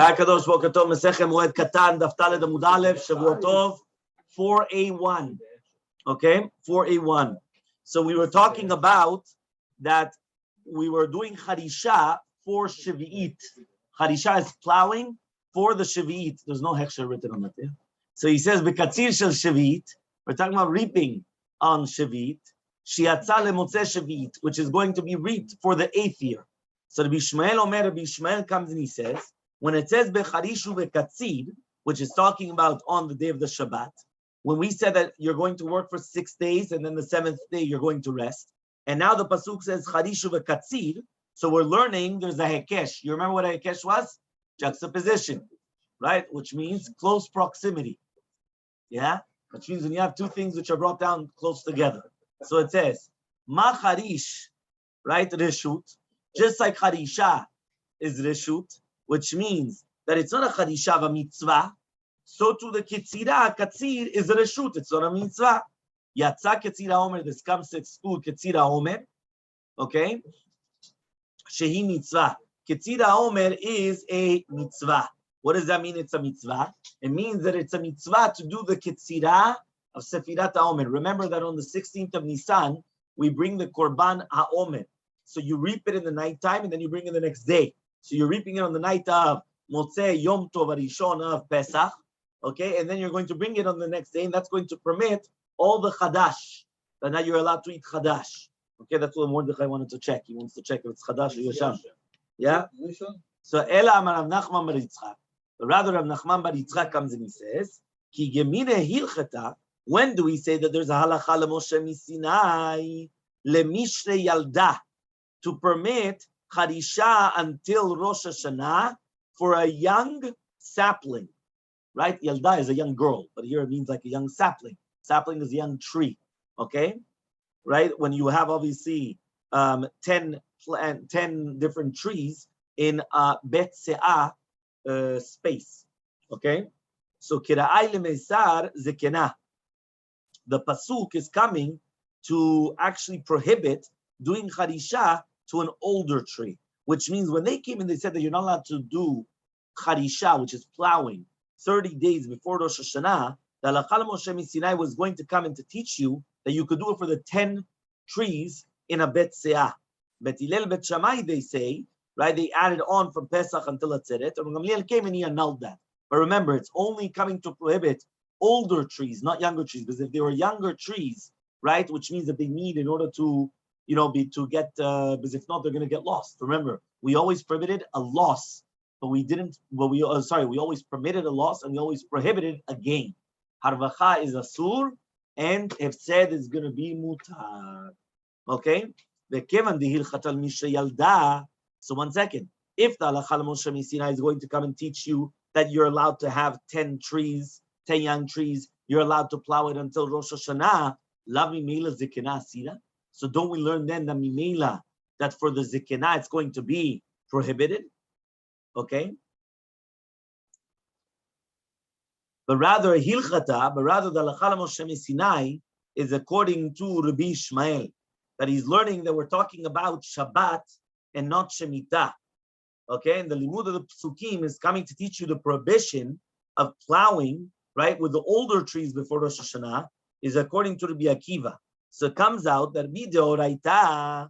Kadosh Boker Tov, Masechet Moed Katan Daf Amud Aleph, Shavuot Tov, 4A1. Okay, 4A1. So we were talking about that we were doing Harisha for Shavuot. Harisha is plowing for the Shavuot. There's no hechsher written on it. Yeah? So he says, Bekatzir shel Shavuot. We're talking about reaping on Shavuot. Shiatza lemotzeh Shavuot, which is going to be reaped for the 8th year. So Rabbi Shmuel Omer, Rabbi Shmuel comes and he says, when it says Becharishu Bekatzir, which is talking about on the day of the Shabbat, when we said that you're going to work for 6 days and then the 7th day you're going to rest, and now the pasuk says Charishu Bekatzir, so we're learning there's a hekesh. You remember what a hekesh was? Juxtaposition, right? Which means close proximity. Yeah? Which means when you have two things which are brought down close together. So it says, Ma Charish, right? Reshut, just like Harisha is Reshut, which means that it's not a Harisha of a mitzvah, so to the Ketzira, Katzir is a Reshut, it's not a mitzvah. Yatza Ketzira Omer, this comes to exclude Ketzira Omer, okay? Shehi mitzvah. Ketzira Omer is a mitzvah. What does that mean? It's a mitzvah. It means that it's a mitzvah to do the Ketzira of Sefirat HaOmer. Remember that on the 16th of Nisan, we bring the Korban HaOmer. So you reap it in the nighttime and then you bring it the next day. So you're reaping it on the night of Motzei Yom Tov Arishon of Pesach. Okay, and then you're going to bring it on the next day, and that's going to permit all the Chadash. That now you're allowed to eat Chadash. Okay, that's what Mordechai wanted to check. He wants to check if it's Chadash or Yasham. Yeah? So Ela Amar Rav Nachman bar Yitzchak. Rather, Rav Nachman bar Yitzchak comes and he says, Ki gemine hilchata. When do we say that there's a halacha leMoshe miSinai leMishrei Yalda to permit Harisha until Rosh Hashanah for a young sapling? Right? Yalda is a young girl, but here it means like a young sapling. Sapling is a young tree. Okay? Right? When you have obviously 10 different trees in a Bet Se'ah space. Okay? So Kira'ai leMeisar Zekena. The pasuk is coming to actually prohibit doing Harisha to an older tree, which means when they came and they said that you're not allowed to do Harisha, which is plowing, 30 days before Rosh Hashanah, the Halakha Moshe miSinai was going to come and to teach you that you could do it for the 10 trees in a Bet Se'ah. Bet Hillel, Bet Shammai, they say, right, they added on from Pesach until Atzeret, and Gamliel came and he annulled that. But remember, it's only coming to prohibit older trees, not younger trees, because if they were younger trees, right, which means that they need in order to, because if not, they're going to get lost. Remember, we always prohibited a loss, but we always permitted a loss and we always prohibited a gain. Harvacha is asur, and hefsed is going to be mutar. Okay? So 1 second. If the Halakha Moshe miSinai is going to come and teach you that you're allowed to have 10 trees, 10 young trees, you're allowed to plow it until Rosh Hashanah, la mimela zikena asira. So don't we learn then that mimela, that for the zikena it's going to be prohibited? Okay? But rather the Halakha Moshe miSinai is according to Rabbi Shmuel, that he's learning that we're talking about Shabbat and not Shemitah. Okay? And the limud of the psukim is coming to teach you the prohibition of plowing, right, with the older trees before Rosh Hashanah is according to Rabbi Akiva. So it comes out that midoraita,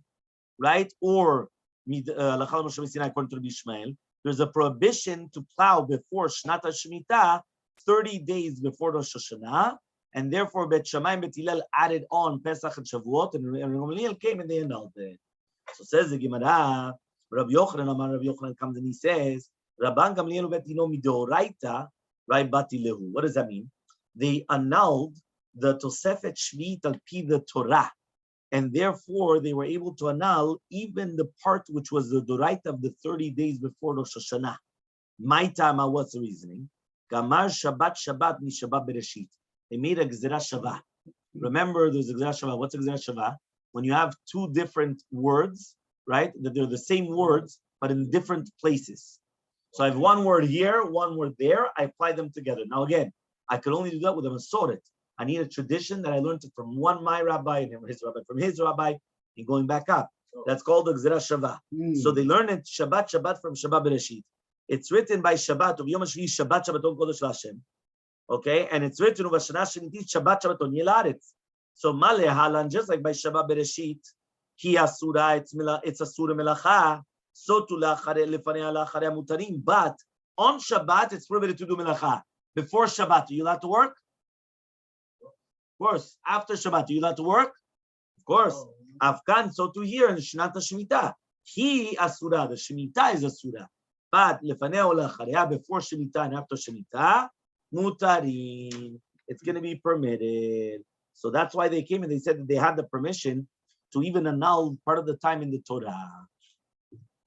right, or Halakha Moshe miSinai according to Rabbi Shmuel, there's a prohibition to plow before Shnat HaShemitah 30 days before Rosh Hashanah, and therefore Bet Shammai and Bet Hillel added on Pesach and Shavuot, and Gamliel came and they annulled it. So says the Gemara, Rabbi Yochanan comes and he says, Rabban Gamliel Bet Hillel midoraita, right, bati lehu. What does that mean? They annulled the Tosefet Shvit al pi the Torah, and therefore they were able to annul even the part which was the doraita of the 30 days before Rosh Hashanah. My time, what's the reasoning? Gamar Shabbat mi Shabbat Bereshit. They made a Gzera Shavah. Remember, there's a Gzera Shavah. What's a Gzera Shavah? When you have two different words, right? That they're the same words, but in different places. So I have one word here, one word there. I apply them together. Now again, I could only do that with a Masoret. I need a tradition that I learned it from my rabbi and his rabbi, from his rabbi, and going back up. That's called the Gzera Shavah. So they learn it Shabbat from Shabbat Bereshit. It's written by Shabbat, Yom HaShvi, Shabbat Shabbaton Kodesh L'Hashem. Okay, and it's written Uvashana Shiniti Shabbat Shabbaton Yelaretz. So Male Halan, just like by Shabbat Bereshit, Ki Asura, it's Asura Melacha, so to Lachare Lefanei Lachare Mutarim. But on Shabbat, it's prohibited to do Melacha. Before Shabbat, are you allowed to work? Of course. After Shabbat, are you allowed to work? Of course. Afkan, so to here in Shnat Shemitah. He Asura, the Shemitah is Asura. But Lefanei Lachare, before Shemitah and after Shemitah, Mutarim. It's going to be permitted. So that's why they came and they said that they had the permission to even annul part of the time in the Torah.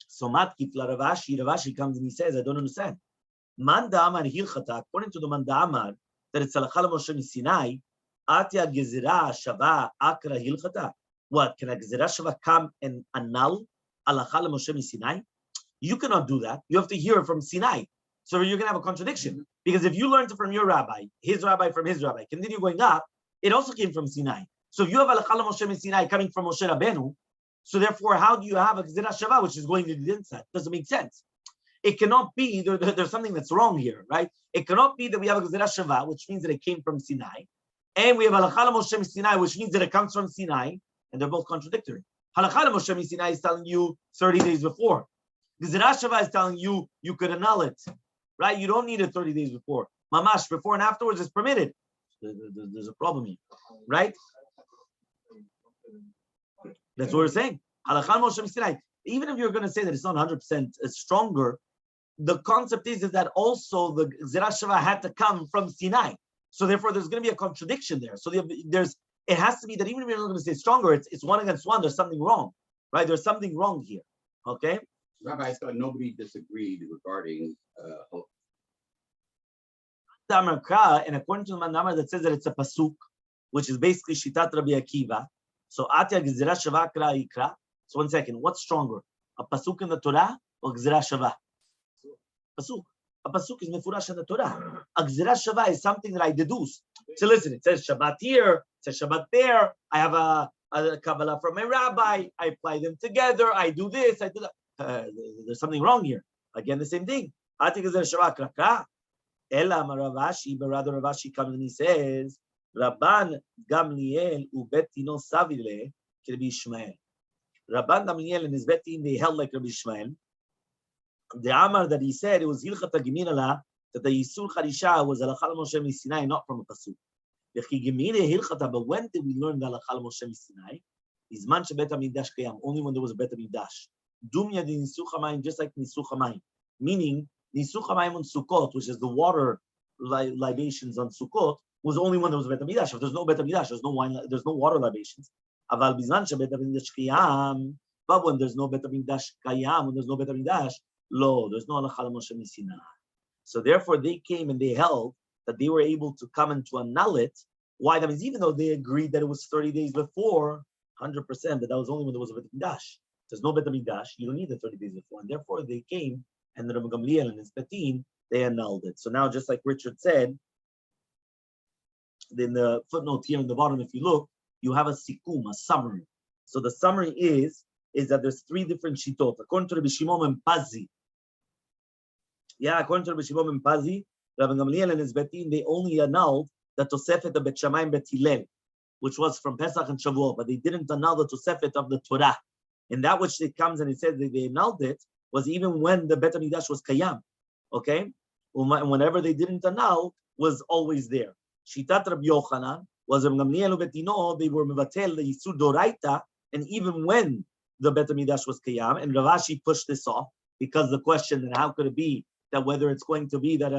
So Matkifla Ravashi comes and he says, I don't understand. Manda Amar Hilchata, according to the Manda Amar, that it's Halakha Moshe Sinai, Atya Gezira Shava Akra Hilchata. What? Can a Gezira Shava come and annul Halakha Moshe Sinai? You cannot do that. You have to hear it from Sinai. So you're going to have a contradiction. Because if you learned it from your rabbi, his rabbi from his rabbi, continue going up, it also came from Sinai. So if you have Halakha Moshe Sinai coming from Moshe Rabbeinu, so therefore, how do you have a Gezira Shava, which is going to the inside? Doesn't make sense. It cannot be, there's something that's wrong here, right? It cannot be that we have a Gezira Shava, which means that it came from Sinai, and we have Halakha Moshe Sinai, which means that it comes from Sinai, and they're both contradictory. Halakha Moshe Sinai is telling you 30 days before. Gezira Shava is telling you you could annul it, right? You don't need it 30 days before. Mamash, before and afterwards is permitted. There's a problem here, right? That's what we're saying. Even if you're going to say that it's not 100% stronger, the concept is that also the Gezira Shava had to come from Sinai. So therefore, there's going to be a contradiction there. So it has to be that even if you're not going to say stronger, it's one against one. There's something wrong, right? There's something wrong here. Okay. Rabbi, I thought nobody disagreed regarding and according to the Mandamar that says that it's a pasuk, which is basically Shitat Rabbi Akiva. So Atya Gezira Shava Kra Ikra. So 1 second, what's stronger? A pasuk in the Torah or Gezira Shava? Pasuk. A pasuk is mefurash in the Torah. A Gezira Shava is something that I deduce. So listen, it says Shabbat here, it says Shabbat there. I have a Kabbalah from my rabbi. I apply them together. I do this, I do that. There's something wrong here. Again, the same thing. Atya Gezira Shava Kra Kra. Ela Ravashi, but rather Ravashi comes and he says, Rabban Gamliel ubetino savile Rabbi Ishmael. Rabban Gamliel and his betin, they held like Rabbi Ishmael. The Amar that he said, it was Hilchata Geminala, that the Yisur Charisha was Halakha Moshe Sinai, not from a pasuk. But when did we learn the Halakha Moshe Sinai? Izman shebet hamikdash kayam, only when there was a bet hamikdash. Dumya de nisuch hamayim, just like nisuch hamayim. Meaning, nisuch hamayim on Sukkot, which is the water libations on Sukkot, was only when there was a bet hamikdash. If there's no bet hamikdash, there's no wine, there's no water libations. Aval bizman shebet hamikdash kayam. But when there's no bet hamikdash kayam, when there's no bet hamikdash, lo, there's no Halakha Moshe Sinai. So therefore, they came and they held that they were able to come and to annul it. Why? That means even though they agreed that it was 30 days before, 100%, that was only when there was a Bet HaMikdash. There's no Bet HaMikdash, you don't need the 30 days before. And therefore, they came, and the Rabbi Gamliel and his Betin, they annulled it. So now, just like Richard said, in the footnote here in the bottom, if you look, you have a sikum, a summary. So the summary is that there's 3 different shitot. According to Rabbi Shimon and Pazi, according to Rabbi Shimon and Pazi, Rabbi Gamliel and his Betin, they only annulled the Tosefet of Bet Shammai and Bet Hillel, which was from Pesach and Shavuot, but they didn't annul the Tosefet of the Torah. And that which it comes and it says that they annulled it was even when the Bet HaMikdash was Kayam. Okay? And whenever they didn't annul, was always there. Shitat Rabbi Yochanan was Rabbi Gamliel Betino, they were Mevatel, the Yisur Doraita, and even when the Bet HaMikdash was Kayam, and Ravashi pushed this off, because the question, and how could it be that whether it's going to be that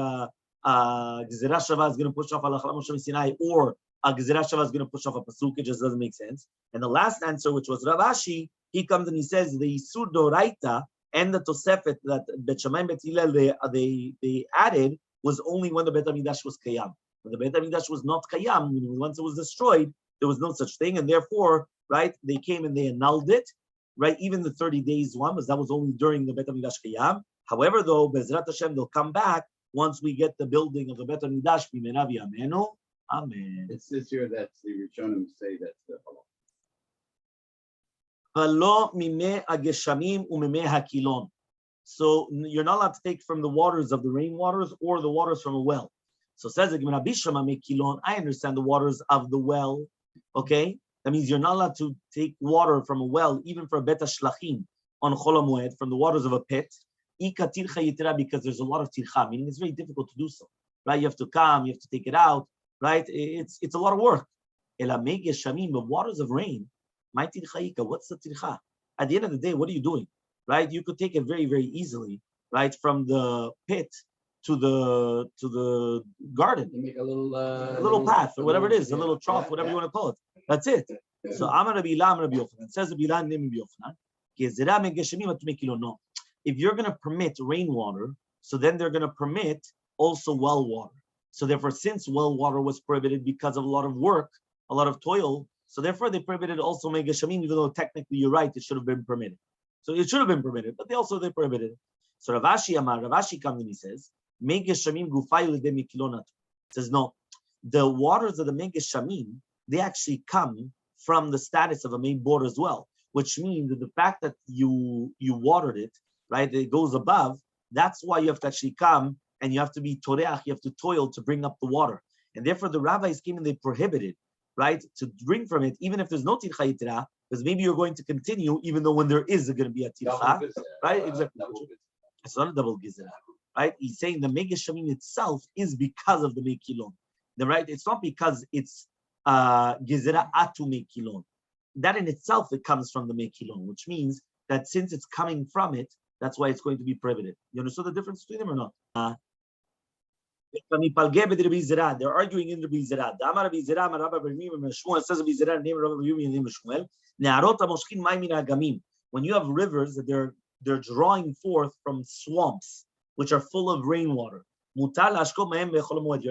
Gezira Shava is going to push off Halakha Moshe Sinai, or a Gezira Shava is going to push off a pasuk, it just doesn't make sense. And the last answer, which was Ravashi, he comes and he says the Yisur Doraita and the Tosefet that Bet Shammai and Bet Hillel they added was only when the Bet HaMikdash was Kayam. When the Bet HaMikdash was not Kayam, once it was destroyed, there was no such thing, and therefore, right, they came and they annulled it, right? Even the 30 days one, that was only during the Bet HaMikdash Kayam. However, though, Bezrat Hashem, they'll come back once we get the building of the Bet HaMikdash. Amen. It says here that the Rishonim say that's the halal. V'lo mimei hageshamim u'mimei hakilon. So you're not allowed to take from the waters of the rainwaters or the waters from a well. So says the Gemara, Bishama Mekilon, I understand the waters of the well. Okay? That means you're not allowed to take water from a well, even for a beta shlachim on Chol Moed, from the waters of a pit. Ika tircha yitira, because there's a lot of tircha, meaning it's very difficult to do so. Right? You have to come, you have to take it out, right? It's a lot of work. Ela mege shamim, but waters of rain, my tircha ika, what's the tircha? At the end of the day, what are you doing? Right? You could take it very, very easily, right, from the pit to the garden. You make a little path or whatever it is, a little trough, whatever you want to call it. That's it. So Amar Rabbi Ila, Amar Rabbi Yochanan. It says Rabbi Ila name Rabbi Yochanan. No. If you're going to permit rainwater, so then they're going to permit also well water. So therefore, since well water was prohibited because of a lot of work, a lot of toil, so therefore they prohibited also megashamim, even though technically you're right, it should have been permitted. So it should have been permitted, but they prohibited it. So Ravashi comes and he says, megashamim gufayu de mikilonat. Says no, the waters of the megashamim, they actually come from the status of a main border as well, which means that the fact that you watered it, right, it goes above, that's why you have to actually come and you have to be toreach, you have to toil to bring up the water. And therefore the rabbis came and they prohibited, right, to drink from it, even if there's no tircha yitira, because maybe you're going to continue, even though when there is going to be a tircha, right? Exactly. It's not a double gizera, right? He's saying the megashamim itself is because of the mekilon, right? It's not because it's gizera atu mekilon. That in itself, it comes from the mekilon, which means that since it's coming from it, that's why it's going to be prohibited. You understand the difference between them or not? They're arguing in Rabbi Zera. It says Rabbi Zera, name Rabbi Yomi, name Shmuel. When you have rivers that they're drawing forth from swamps, which are full of rainwater, you're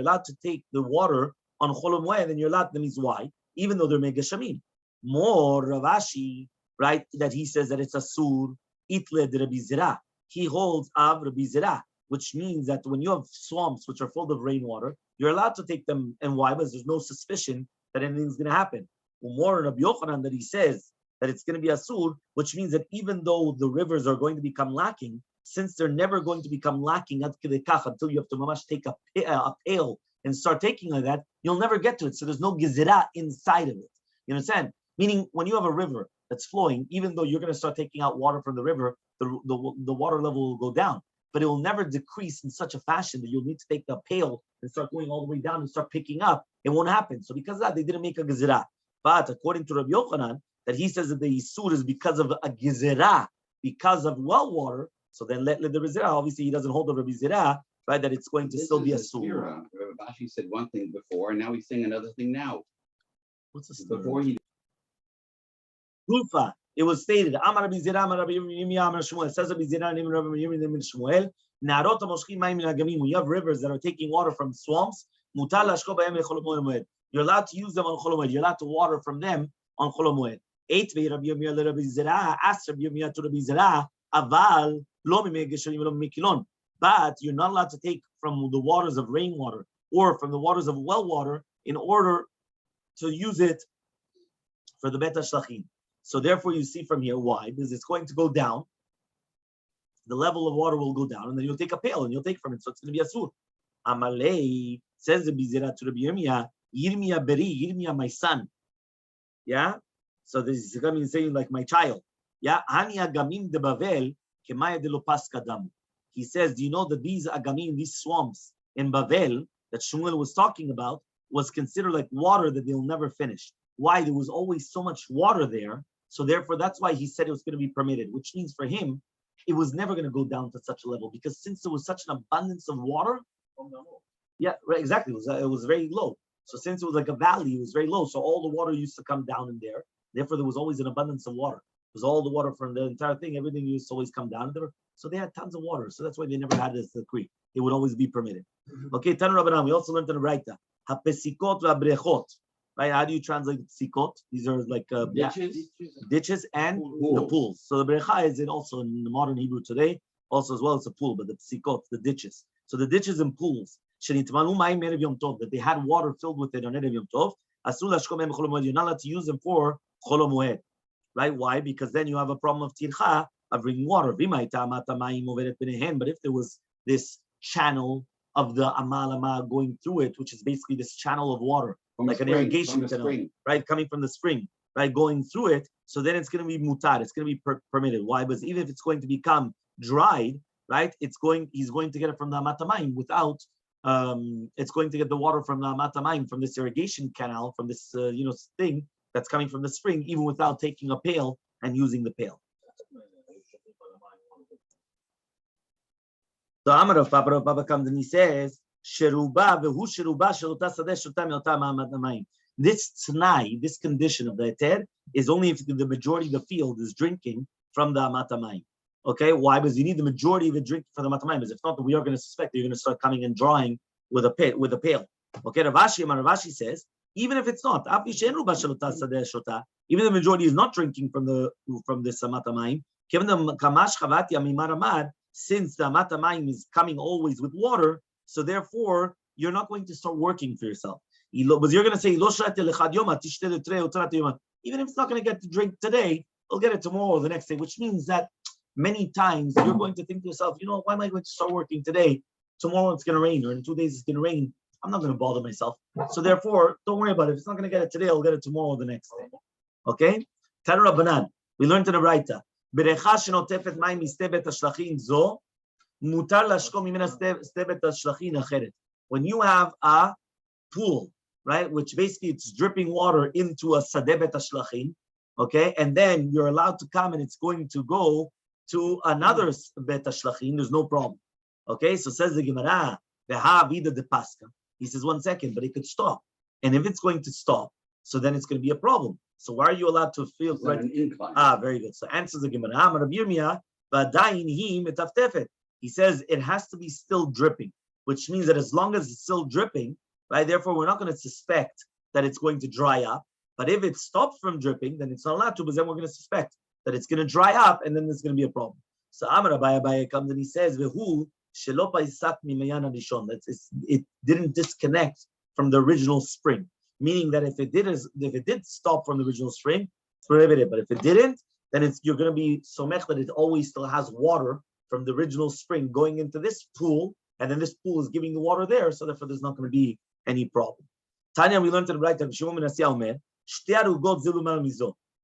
allowed to take the water on Chol Moed, and you're allowed. That means why? Even though they're megashamim. More Ravashi, right? That he says that it's a sur itle de Rabbi Zera. He holds av Rabbi Zera, which means that when you have swamps which are full of rainwater, you're allowed to take them. And why? Because there's no suspicion that anything's going to happen. More Rabbi Yochanan that he says that it's going to be asur, which means that even though the rivers are going to become lacking, since they're never going to become lacking until you have to mamash take a pail and start taking like that, you'll never get to it. So there's no gezerah inside of it. You understand? Meaning when you have a river that's flowing, even though you're going to start taking out water from the river, the water level will go down. But it will never decrease in such a fashion that you'll need to take the pail and start going all the way down and start picking up. It won't happen. So because of that, they didn't make a gezerah. But according to Rabbi Yochanan, that he says that the Yisur is because of a gezerah, because of well water. So then let the Rizera, obviously he doesn't hold the Rabbi Zera, right, that it's going to still be a sur. Rashi said one thing before, and now he's saying another thing now. What's this? Before he... Rufa, it was stated, Amar Rabbi Zera, Amar Rabbi Yirmi, Amar Shmuel, says Rabbi Zera, name Rabbi Yirmi, name Shmuel, Narot HaMoshchim Mayim Min HaGamim, when you have rivers that are taking water from swamps, Mutar Lashko B'hem Chol Moed. You're allowed to use them on Chol Moed. You're allowed to water from them on Chol Moed. Eitvei Rabbi Yirmi Rabbi Zera, asked Rabbi Yirmi to Rabbi Zera, Aval lo mimegeshamim lo mikilon. But you're not allowed to take from the waters of rainwater or from the waters of well water in order to use it for the beta shlachim. So therefore, you see from here why, because it's going to go down. The level of water will go down, and then you'll take a pail and you'll take from it. So it's going to be asur. Amalei says the Bizera to Rabbi Yirmiyah, Yirmiyah beri, Yirmiyah my son. Yeah. So this is coming saying like my child. Yeah. Hani agamim de Bavel kemaya de lo paskadamu. He says, do you know that these agamim, these swamps in Bavel that Shmuel was talking about, was considered like water that they'll never finish. Why? There was always so much water there. So therefore, that's why he said it was going to be permitted, which means for him, it was never going to go down to such a level because since there was such an abundance of water, yeah, right, exactly. It was very low. So since it was like a valley, it was very low. So all the water used to come down in there. Therefore, there was always an abundance of water. It was all the water from the entire thing. Everything used to always come down there. So they had tons of water. So that's why they never had this decree. It would always be permitted. Okay, Tanu Rabbanan. We also learned in the Braita. Hapesikot v'abrechot. Right? How do you translate sikot? These are like ditches and the pools. So the brecha is also in the modern Hebrew today, also as well as a pool, but the sikot, the ditches. So the ditches and pools, that they had water filled with it on Erev Yom Tov. You're not allowed to use them for Chol Moed. Right? Why? Because then you have a problem of tircha, of drinking water. But if there was this channel of the amalama going through it, which is basically this channel of water, From like the an spring, irrigation from the canal, spring. right, coming from the spring, right, going through it, so then it's going to be mutar, it's going to be permitted. Why? Because even if it's going to become dried, right, he's going to get it from the amatamayim without, it's going to get the water from the amatamayim, from this irrigation canal, from this, thing that's coming from the spring, even without taking a pail and using the pail. So Amar of Papa comes and he says, "Sheruba vehu sheruba shelota sadeh shota me'ota ma'amamayim." This t'nai, this condition of the heter, is only if the majority of the field is drinking from the amatamayim. Okay, why? Because you need the majority of it drinking from the amatamayim. Because if not, we are going to suspect that you're going to start coming and drawing with a pail. Okay, Ravashi says, even if it's not, even the majority is not drinking from this amatamayim, given the kamash chavati amimaramad. Since the amatamayim is coming always with water, so therefore you're not going to start working for yourself. But you're going to say, even if it's not going to get to drink today, I'll get it tomorrow or the next day, which means that many times you're going to think to yourself, why am I going to start working today? Tomorrow it's going to rain, or in 2 days it's going to rain. I'm not going to bother myself. So therefore, don't worry about it. If it's not going to get it today, I'll get it tomorrow or the next day. Okay? Tana Rabbanan. We learned in the Braita. When you have a pool, right, which basically it's dripping water into a sadeh bet hashlachin, okay, and then you're allowed to come and it's going to go to another bet hashlachin, there's no problem. Okay, so says the Gemara, the Pascha. He says 1 second, but it could stop. And if it's going to stop, so then it's going to be a problem. So why are you allowed to feel right? An incline. Very good. So answers the Gemara. He says it has to be still dripping, which means that as long as it's still dripping, right? Therefore, we're not going to suspect that it's going to dry up. But if it stops from dripping, then it's not allowed to, because then we're going to suspect that it's going to dry up, and then there's going to be a problem. So Amar Abaye comes and he says, "Vehu shelo paisak mimayan harishon." It didn't disconnect from the original spring. Meaning that if it did stop from the original spring, it's prohibited. But if it didn't, then you're going to be somech that it always still has water from the original spring going into this pool, and then this pool is giving the water there, so therefore there's not going to be any problem. Tanya, we learned in the right of Shimon ben Asiya Omer,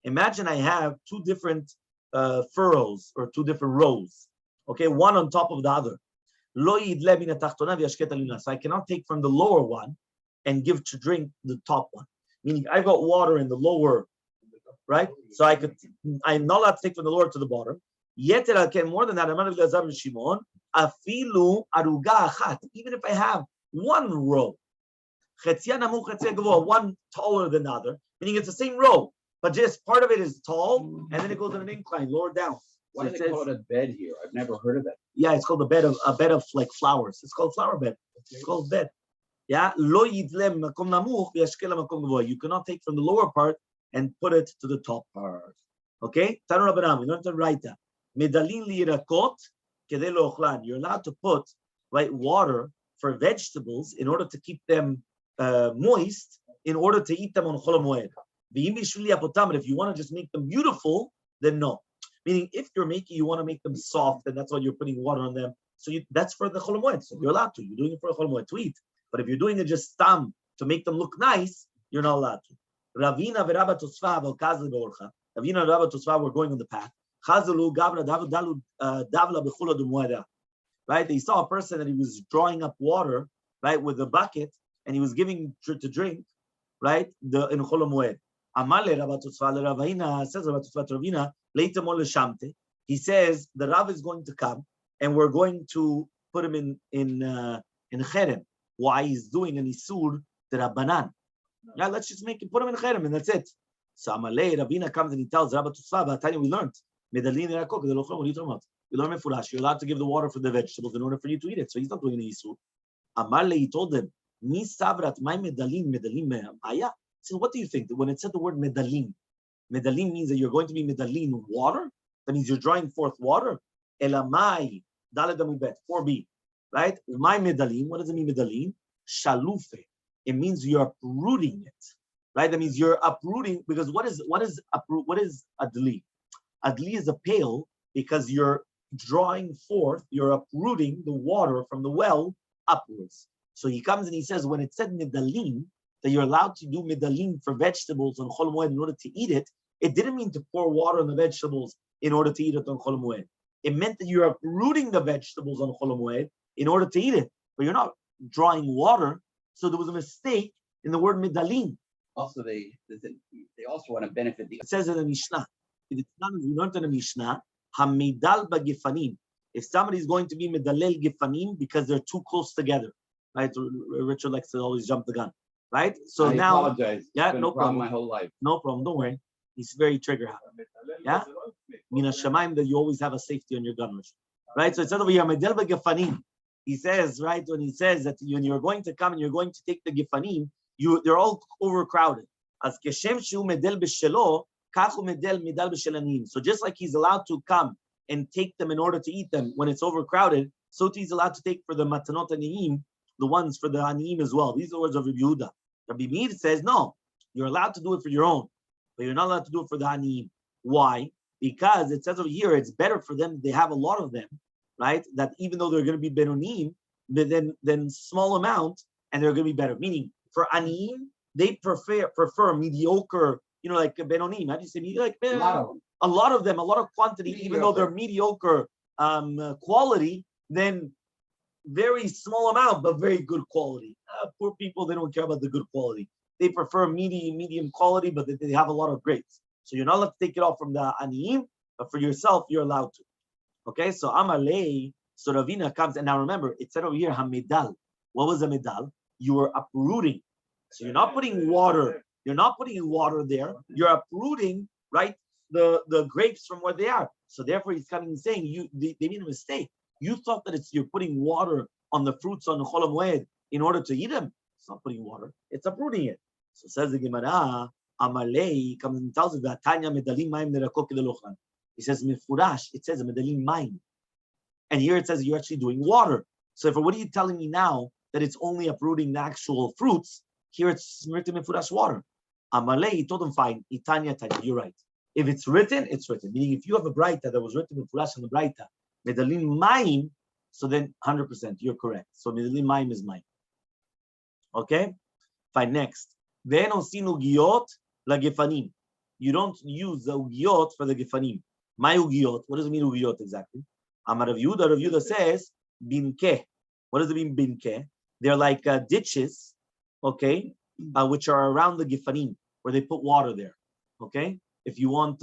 imagine I have two different furrows or two different rows, okay, one on top of the other. So I cannot take from the lower one and give to drink the top one. Meaning I got water in the lower, right? So I'm not allowed to take from the lower to the bottom. Yet more than that, even if I have one row, one taller than the other, meaning it's the same row, but just part of it is tall, and then it goes in an incline, lower down. Why do they call it a bed here? I've never heard of that. Yeah, it's called a bed of like flowers. It's called flower bed. It's called bed. Yeah, you cannot take from the lower part and put it to the top part. Okay, we learned to write that. You're allowed to put water for vegetables in order to keep them moist, in order to eat them on Chol Moed. But if you want to just make them beautiful, then no. Meaning, if you want to make them soft, and that's why you're putting water on them. So that's for the Chol Moed. So you're allowed to. You're doing it for a Chol Moed to eat. But if you're doing it just to make them look nice, you're not allowed to. Ravina v'Rabba Tosfa v'Kazli be'orcha. Ravina and Rabba Tosfa were going on the path. Chazalu gavra davla b'chula d'muada. Right? They saw a person that he was drawing up water, right, with a bucket, and he was giving to drink, right, in Chol Moed. Amale Rabba Tosfa leRavina, says Rabba Tosfa to Ravina, later mol shamte. He says the Rav is going to come, and we're going to put him in cherem. Why he's doing an isur to Rabbanan? Yeah, let's just put him in cherem, and that's it. So Amalei Ravina comes and he tells Rabba Tosfa, Tanya, we learned medalin erakok. What are you talking about? We learned mefurash. You're allowed to give the water for the vegetables in order for you to eat it. So he's not doing an isur. Amalei, he told them, Mi sabrat my medalin maya. So what do you think? When it said the word medalin means that you're going to be medalin water. That means you're drawing forth water. Elamai daledamubet 4b. Right? My medalin. What does it mean, medalin? Shalufe. It means you're uprooting it. Right? That means you're uprooting, because what is adli? Adli is a pail Because you're drawing forth, you're uprooting the water from the well upwards. So he comes and he says, when it said medalim, that you're allowed to do medalim for vegetables on Chol Moed in order to eat it, it didn't mean to pour water on the vegetables in order to eat it on Chol Moed. It meant that you're uprooting the vegetables on Chol Moed in order to eat it, but you're not drawing water. So there was a mistake in the word medalim. Also, they also want to benefit the. It says in the Mishnah. We learned in the Mishnah, hamidal bagifanim. If somebody is going to be medalel gifanim because they're too close together, right? Richard likes to always jump the gun, right? So I now, apologize. yeah, It's no been a problem. my whole life. No problem. Don't worry. He's very trigger happy. Yeah, mina shemaim that you always have a safety on your gun, Richard. Right? So it says over here, medel bagifanim. He says, right, when he says that when you're going to come and you're going to take the gifanim, they're all overcrowded. As keshem shu medel b'shelo, kachu medel medal b'shelanim. So just like he's allowed to come and take them in order to eat them when it's overcrowded, so too he's allowed to take for the matanot aniyim, the ones for the aniyim as well. These are the words of Rabbi Yehuda. Rabbi Meir says, no, you're allowed to do it for your own, but you're not allowed to do it for the aniyim. Why? Because it says over here, it's better for them, they have a lot of them, right? That even though they're going to be benonim, then small amount, and they're going to be better. Meaning, for aniyim, they prefer mediocre, like benonim. How do you say mediocre? Like, a lot of them, a lot of quantity, mediocre. Even though they're mediocre quality, then very small amount, but very good quality. Poor people, they don't care about the good quality. They prefer medium quality, but they have a lot of grapes. So you're not allowed to take it off from the aniyim, but for yourself, you're allowed to. Okay, so Amalei, so Ravina comes, and now remember, it said over here, Hamedal. What was a medal? You were uprooting. So you're not putting water. You're not putting water there. You're uprooting, right, the grapes from where they are. So therefore, he's coming and saying, they made a mistake. You thought that you're putting water on the fruits on the Chol Moed in order to eat them. It's not putting water. It's uprooting it. So says the Gemara, Amalei comes and tells us that Tanya medalim mayim nerakok kedelochan. He says mifurash. It says medalim mayim, and here it says you're actually doing water. So what are you telling me now that it's only uprooting the actual fruits? Here it's written mifurash water. Amalei, he told him fine. Itanya tanya. You're right. If it's written, it's written. Meaning, if you have a braita that was written mifurash in the braita medalim mayim, so then 100% you're correct. So medalim mayim is mayim. Okay, fine. Next, then osin ugiyot lagefanim. You don't use the ugiyot for the gefanim. My ugiyot. What does it mean ugiyot exactly? Amar Rav Yehuda says binke. What does it mean binke? They're like ditches, okay, which are around the gefanim where they put water there. Okay, if you want.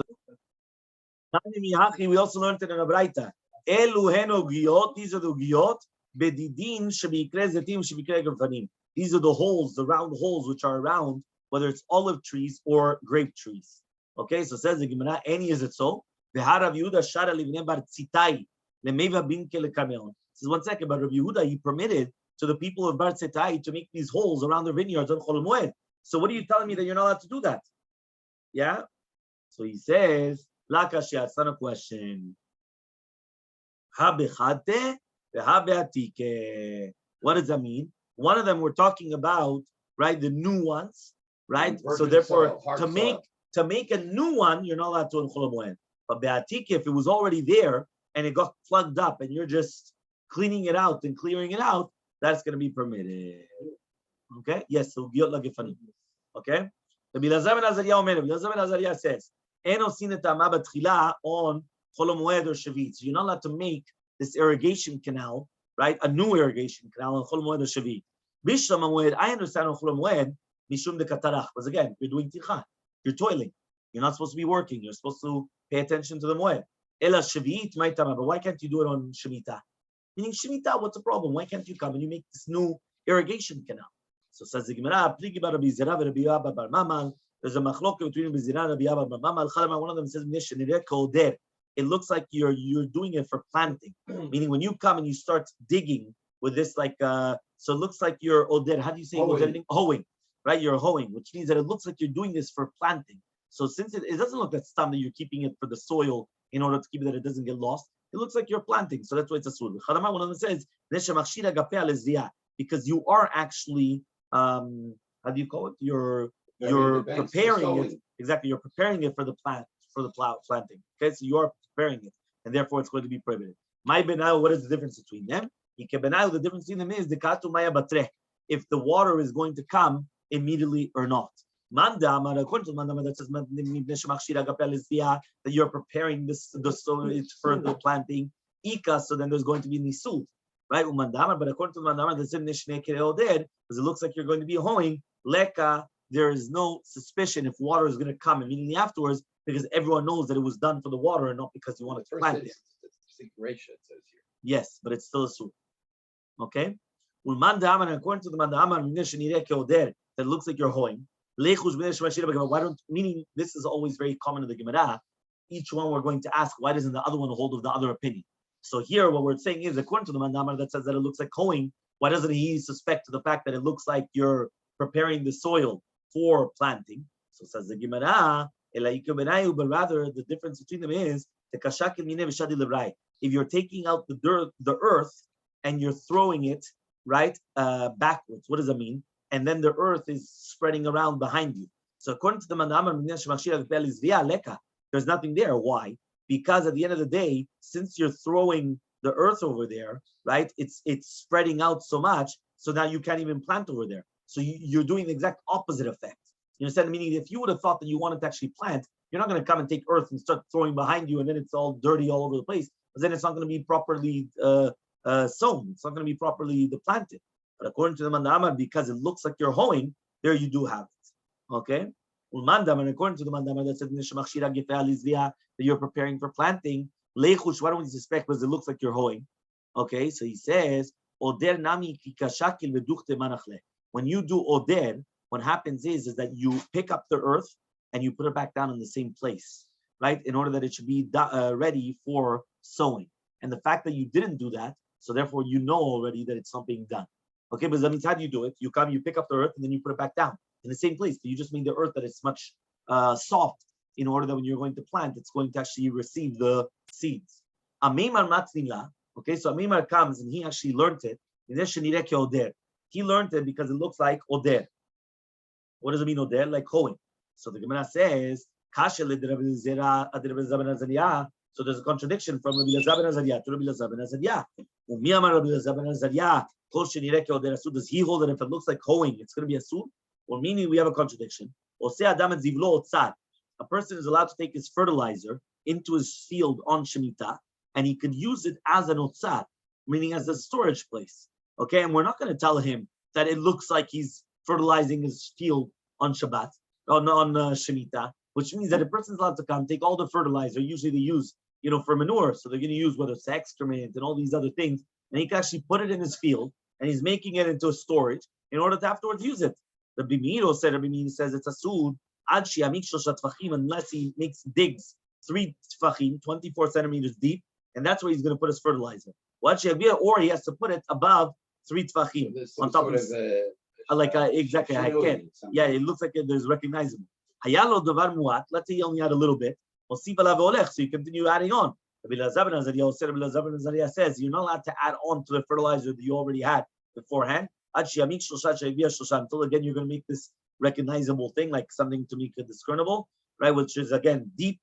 We also learned it in a braita. Elu hen ugiyot. These are the ugiyot. Bedidin shebikre zetim shebikre gefanim. These are the holes, the round holes which are around, whether it's olive trees or grape trees. Okay, so says the Gemara, any is it so? Says 1 second, but Rabbi Yehuda, he permitted to the people of Bar Tzitai to make these holes around their vineyards on Chol Moed. So what are you telling me that you're not allowed to do that? Yeah? So he says, La kashya, it's not a question. What does that mean? One of them we're talking about, right? The new ones, right? So therefore, to make a new one, you're not allowed to on Chol Moed. But be'atika, if it was already there and it got plugged up and you're just cleaning it out and clearing it out, that's going to be permitted. Okay? Yes. So giyot lagefani. Okay? The Bilazar ben Azariah says, "En osin et ha'ama b'tchila on Chol Moed or Shavit." So you're not allowed to make this irrigation canal, right? A new irrigation canal on Chol Moed or Shavit. Bishlam Moed, I understand on Chol Moed, mishum de katarach. Because again, you're doing ticha. You're toiling. You're not supposed to be working. You're supposed to pay attention to the Moed. Ela Shavit, but why can't you do it on Shemitah? Meaning Shemitah, what's the problem? Why can't you come and you make this new irrigation canal? So says the Gemara, there's a machlok between Rabbi Zera and Rabbi Abba bar Mamal. One of them says, it looks like you're doing it for planting. Meaning when you come and you start digging with this so it looks like you're oder. How do you say hoeing? Right? You're hoeing, which means that it looks like you're doing this for planting. So since it doesn't look that stam that you're keeping it for the soil in order to keep it that it doesn't get lost, it looks like you're planting. So that's why it's a sur. One of them says, because you are actually, how do you call it? You're preparing it. Exactly, you're preparing it for the planting. Okay, so you are preparing it. and therefore it's going to be prohibited. My benayil, what is the difference between them? The difference between them is the katu maya batre, if the water is going to come immediately or not. According to Mandama, that says that you're preparing the soil for the planting. Ika, so then there's going to be nisud, right? But according to Mandama, that says because it looks like you're going to be hoeing. Leka, there is no suspicion if water is going to come immediately afterwards, because everyone knows that it was done for the water and not because you wanted to plant it. It says here. Yes, but it's still a sur. Okay? According to the Mandama, that it looks like you're hoeing. Why don't, meaning this is always very common in the Gemara. Each one we're going to ask, why doesn't the other one hold of the other opinion? So here what we're saying is, according to the Mandamar that says that it looks like hoeing, why doesn't he suspect to the fact that it looks like you're preparing the soil for planting? So says the Gemara, but rather the difference between them is if you're taking out the dirt, the earth, and you're throwing it right backwards. What does that mean? And then the earth is spreading around behind you. So according to the Mandamar, there's nothing there. Why? Because at the end of the day, since you're throwing the earth over there, right, it's spreading out so much, so now you can't even plant over there. So you're doing the exact opposite effect. You understand? Meaning, if you would have thought that you wanted to actually plant, you're not going to come and take earth and start throwing behind you, and then it's all dirty all over the place. Because then it's not going to be properly sown. It's not going to be properly planted. But according to the Mandamar, because it looks like you're hoeing, there you do have it. Okay? And according to the Mandamar that said that you're preparing for planting, why don't we suspect? Because it looks like you're hoeing. Okay, so he says, Oder nami kikashakil veduchte manachle. When you do oder, what happens is that you pick up the earth and you put it back down in the same place, right? In order that it should be ready for sowing. And the fact that you didn't do that, so therefore you know already that it's not being done. Okay, but that means how do you do it? You come, you pick up the earth, and then you put it back down in the same place. You just made the earth that it's much soft, in order that when you're going to plant, it's going to actually receive the seeds. Amimar matnila. Okay, so Amimar comes and he actually learned it. He learned it because it looks like oder. What does it mean oder? Like hoeing. So the Gemara says, so there's a contradiction from Rabbi Elazar ben Azariah to Rabbi Elazar ben Azariah. Rabbi Elazar ben Azariah, does he hold that if it looks like hoeing, it's going to be a sur? Or meaning we have a contradiction. A person is allowed to take his fertilizer into his field on Shemitah, and he could use it as an otzar, meaning as a storage place. Okay, and we're not going to tell him that it looks like he's fertilizing his field on Shabbat, on Shemitah, which means that a person is allowed to come, take all the fertilizer, usually they use, for manure, so they're going to use whether it's excrement and all these other things, and he can actually put it in his field, and he's making it into a storage in order to afterwards use it. Rabbi Meir says it's a sud, unless he digs 3 tfachim, 24 centimeters deep, and that's where he's going to put his fertilizer. Or he has to put it above 3 tfachim on top of exactly. I can't. Yeah, it looks like there's recognizable. Let's say he only had a little bit. So you continue adding on. Rabbi Elazar ben Azariah says you're not allowed to add on to the fertilizer that you already had beforehand. Until again you're going to make this recognizable thing, like something to make it discernible, right? Which is again deep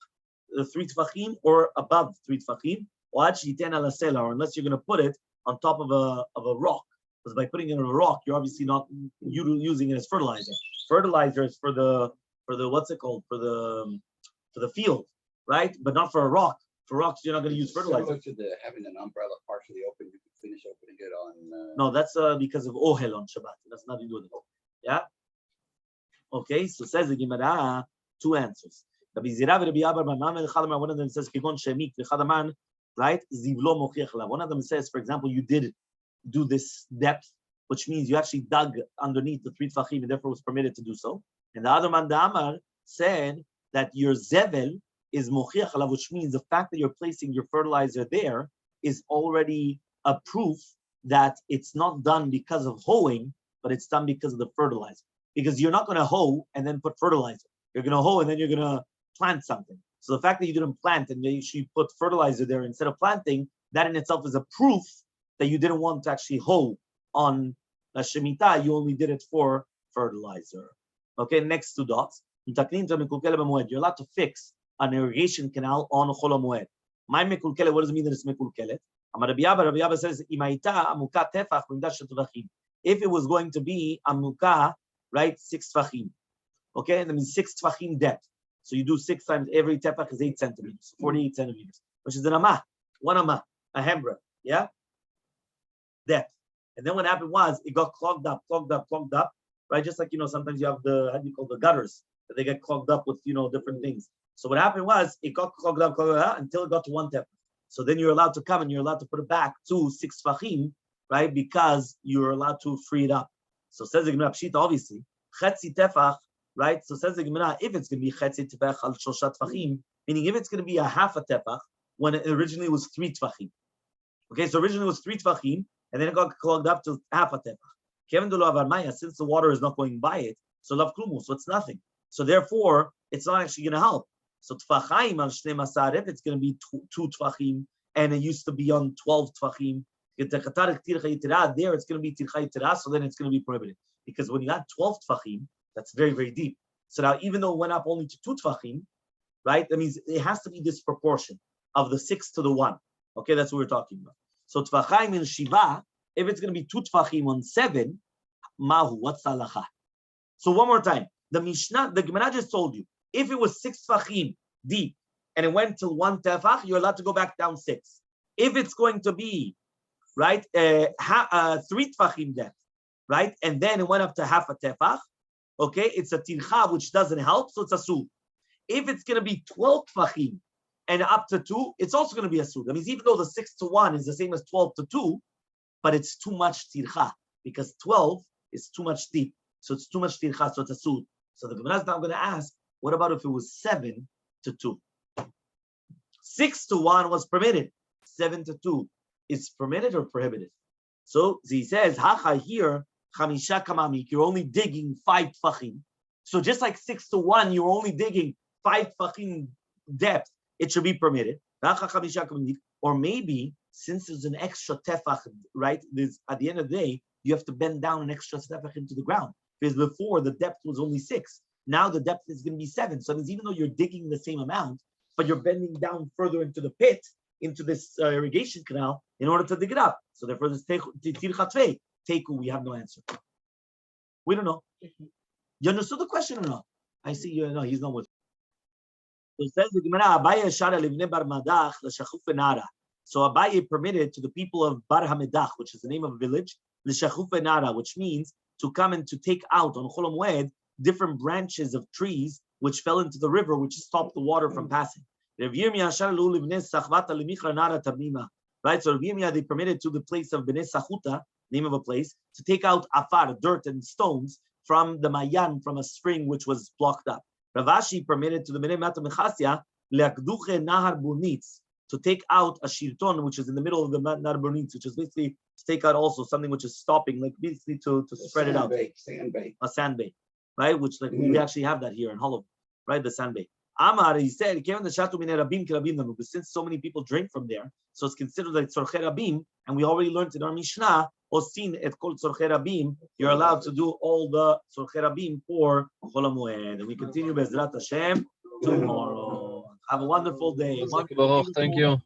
3 tfachim or above 3 tfachim, or unless you're going to put it on top of a rock. Because by putting it on a rock, you're obviously not using it as fertilizer. Fertilizer is for the what's it called, for the field, right? But not for a rock. For rocks, you're not going to use fertilizer. Similar to having an umbrella partially open, you can finish opening it on. No, that's because of ohel on Shabbat. That's nothing to do with it. Yeah. Okay, so says the Gemara, 2 answers. One of them says, right? One of them says, for example, you did do this depth, which means you actually dug underneath the 3 tfachim and therefore was permitted to do so. And the other man, the Amar, said that your zevel is mochiach alav, which means the fact that you're placing your fertilizer there is already a proof that it's not done because of hoeing, but it's done because of the fertilizer. Because you're not going to hoe and then put fertilizer. You're going to hoe and then you're going to plant something. So the fact that you didn't plant and you actually put fertilizer there instead of planting, that in itself is a proof that you didn't want to actually hoe on Shemitah. You only did it for fertilizer. Okay, next 2 dots. You're allowed to fix an irrigation canal on Chol Moed. My mekulkelet, what does it mean that it's mekulkelet? Rabbi Abba says, Imaita amuka tefach b'mdash tvachim. If it was going to be amuka, right, 6 tvachim. Okay, and that means 6 tvachim depth. So you do 6 times every tefach is 8 centimeters, 48 centimeters, which is an amah, 1 amah, a hembra, yeah? Depth. And then what happened was it got clogged up, right? Just like, sometimes you have the gutters, that they get clogged up with, different things. So what happened was it got clogged up until it got to 1 tefach. So then you're allowed to come and you're allowed to put it back to 6 tvachim, right? Because you're allowed to free it up. So says the Gemara Pshita, obviously, chetzi tefach, right? So says the Gemara, if it's going to be chetzi tefach al shosha tvachim, meaning if it's going to be a half a tefach, when it originally was 3 tvachim. Okay, so originally it was 3 tvachim, and then it got clogged up to half a tefach. Kevin Dulo Avarmaya, since the water is not going by it, so lav klumu, so it's nothing. So therefore, it's not actually going to help. So tfachaim al shnei masar, if it's going to be 2 tvachim, and it used to be on 12 tvachim, there it's going to be tircha yitira, so then it's going to be prohibited. Because when you add 12 tvachim, that's very, very deep. So now, even though it went up only to 2 tvachim, right, that means it has to be this proportion of the 6 to the 1. Okay, that's what we're talking about. So tfachaim in shiva, if it's going to be 2 tvachim on 7, mahu, what's the halacha? So one more time, the Mishnah, the Gemara just told you, if it was 6 tvachim deep and it went till 1 tefach, you're allowed to go back down 6. If it's going to be, right, 3 tvachim depth, right, and then it went up to half a tefach, okay, it's a tircha which doesn't help, so it's a sur. If it's going to be 12 tvachim and up to 2, it's also going to be a sur. That means even though the 6 to 1 is the same as 12 to 2, but it's too much tircha because 12 is too much deep, so it's too much tircha, so it's a sur. So the Gemara is now going to ask, what about if it was 7 to 2? 6 to 1 was permitted. 7 to 2 is permitted or prohibited? So he says, Hacha here, Chamisha Kamamik, you're only digging 5 tfachim. So just like 6 to 1, you're only digging 5 tfachim depth, it should be permitted. Or maybe, since there's an extra tefach, right, at the end of the day, you have to bend down an extra tefach into the ground. Because before, the depth was only 6. Now the depth is going to be 7. So it means even though you're digging the same amount, but you're bending down further into the pit, into this irrigation canal, in order to dig it up. So therefore, this teku, we have no answer. We don't know. You understood the question or not? I see you. No, he's not with. So it says the Gemara, Abaye shara livnei bar madach l'shachuf enara. So Abaye permitted to the people of Bar Hamedach, which is the name of a village, l'shachuf enara, which means to come and to take out on Chol Moed different branches of trees which fell into the river, which stopped the water from passing. Right? So Rav Yirmiyah, they permitted to the place of Bnei Sachuta, name of a place, to take out afar, dirt and stones from the Mayan, from a spring which was blocked up. Rav Ashi permitted to the Bnei Mata Mechasya le'akduche nahar bunitz, to take out a shirton, which is in the middle of the nahar bunitz, which is basically to take out also something which is stopping, like basically to spread it out. A sand bay, right? Which like we actually have that here in Hollow, right? The sand bay. Amar, he said, but since so many people drink from there, so it's considered like tzorchei rabim, and we already learned in our Mishnah, osin et kol tzorchei rabim, you're allowed to do all the tzorchei rabim for Chol HaMoed. And we continue Bezrat Hashem tomorrow. Have a wonderful day. Thank you.